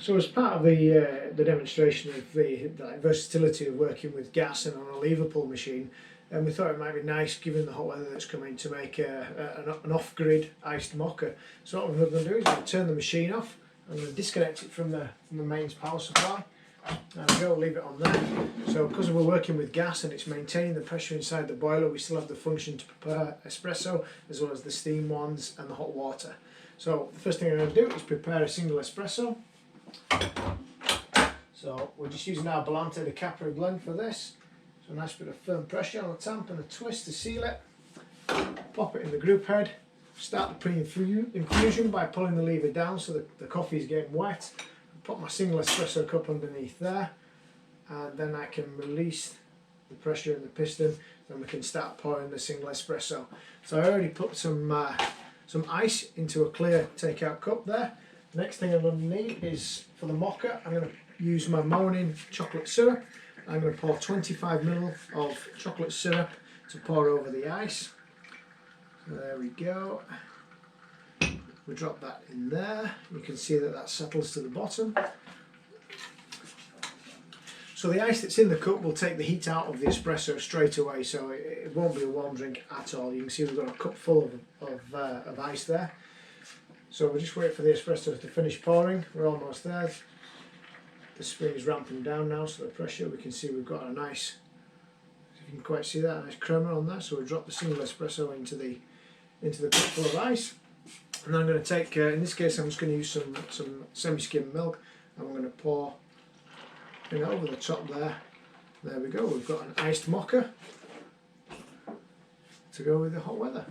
So as part of the demonstration of the versatility of working with gas and on a lever pull machine, we thought it might be nice, given the hot weather that's coming, to make an off-grid iced mocha. So what we're going to do is I'm going to turn the machine off. I'm going to disconnect it from the mains power supply. There we go, leave it on there. So because we're working with gas and it's maintaining the pressure inside the boiler, we still have the function to prepare espresso as well as the steam ones and the hot water. So the first thing I'm going to do is prepare a single espresso. So we're just using our Volante de Capri blend for this. So a nice bit of firm pressure on the tamp and a twist to seal it. Pop it in the group head. Start the pre-infusion by pulling the lever down so the coffee is getting wet. Put my single espresso cup underneath there, and then I can release the pressure in the piston, and we can start pouring the single espresso. So I already put some ice into a clear takeout cup there. The next thing I'm going to need is, for the mocha, I'm going to use my morning chocolate syrup. I'm going to pour 25 ml of chocolate syrup to pour over the ice. So there we go. We drop that in there. You can see that settles to the bottom. So the ice that's in the cup will take the heat out of the espresso straight away, so it won't be a warm drink at all. You can see we've got a cup full of ice there. So we'll just wait for the espresso to finish pouring. We're almost there. The spring is ramping down now, so the pressure, we can see we've got a nice, if you can quite see that, a nice crema on there. So we'll drop the single espresso into the cup full of ice. And then I'm going to take, in this case I'm just going to use some semi-skim milk, and I'm going to pour in over the top there. There we go, we've got an iced mocha to go with the hot weather.